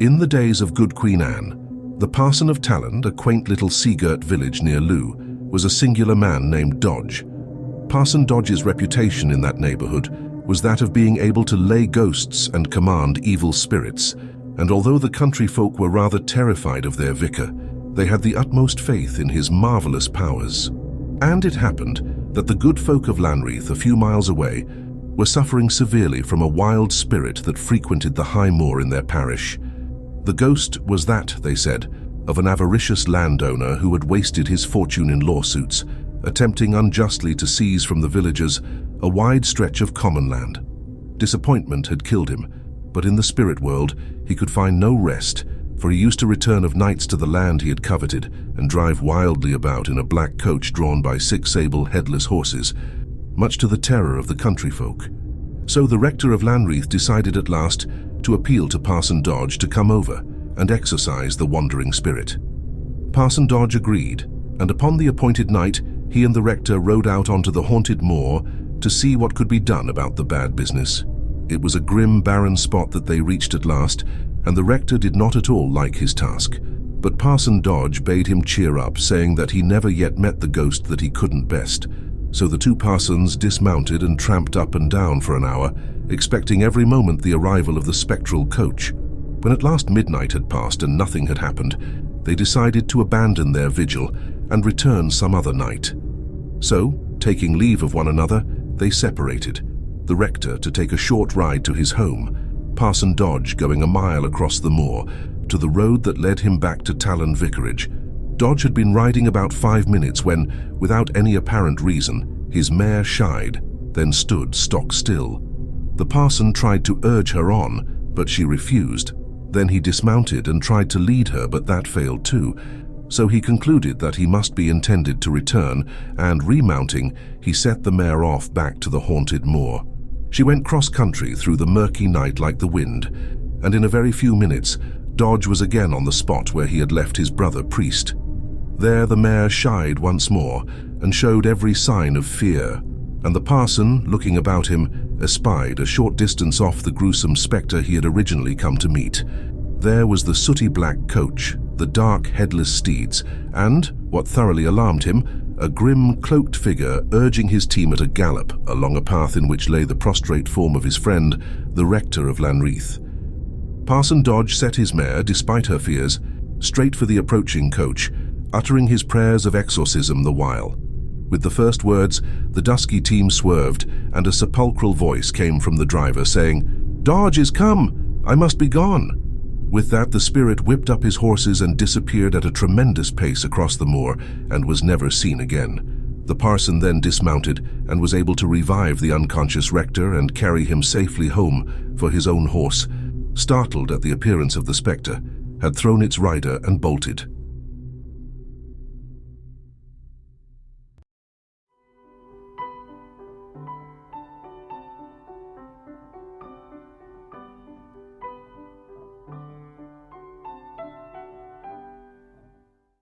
In the days of good Queen Anne, the Parson of Talland, a quaint little sea-girt village near Loo, was a singular man named Dodge. Parson Dodge's reputation in that neighborhood was that of being able to lay ghosts and command evil spirits, and although the country folk were rather terrified of their vicar, they had the utmost faith in his marvelous powers. And it happened that the good folk of Lanreath, a few miles away, were suffering severely from a wild spirit that frequented the high moor in their parish. The ghost was that, they said, of an avaricious landowner who had wasted his fortune in lawsuits, attempting unjustly to seize from the villagers a wide stretch of common land. Disappointment had killed him, but in the spirit world he could find no rest, for he used to return of nights to the land he had coveted and drive wildly about in a black coach drawn by 6 sable headless horses, much to the terror of the country folk. So the rector of Lanreath decided at last to appeal to Parson Dodge to come over and exorcise the wandering spirit. Parson Dodge agreed, and upon the appointed night he and the rector rode out onto the haunted moor to see what could be done about the bad business. It was a grim, barren spot that they reached at last, and the rector did not at all like his task. But Parson Dodge bade him cheer up, saying that he never yet met the ghost that he couldn't best. So the 2 parsons dismounted and tramped up and down for an hour, expecting every moment the arrival of the spectral coach. When at last midnight had passed and nothing had happened, they decided to abandon their vigil and return some other night. So, taking leave of one another, they separated, the rector to take a short ride to his home, Parson Dodge going a mile across the moor to the road that led him back to Talland Vicarage. Dodge had been riding about 5 minutes when, without any apparent reason, his mare shied, then stood stock still. The parson tried to urge her on, but she refused. Then he dismounted and tried to lead her, but that failed too. So he concluded that he must be intended to return, and remounting, he set the mare off back to the haunted moor. She went cross-country through the murky night like the wind, and in a very few minutes, Dodge was again on the spot where he had left his brother priest. There the mare shied once more and showed every sign of fear, and the parson, looking about him, espied a short distance off the gruesome spectre he had originally come to meet. There was the sooty black coach, the dark headless steeds, and, what thoroughly alarmed him, a grim cloaked figure urging his team at a gallop along a path in which lay the prostrate form of his friend, the rector of Lanreath. Parson Dodge set his mare, despite her fears, straight for the approaching coach, uttering his prayers of exorcism the while. With the first words, the dusky team swerved, and a sepulchral voice came from the driver saying, "Dodge is come! I must be gone!" With that, the spirit whipped up his horses and disappeared at a tremendous pace across the moor and was never seen again. The parson then dismounted and was able to revive the unconscious rector and carry him safely home, for his own horse, startled at the appearance of the spectre, had thrown its rider and bolted.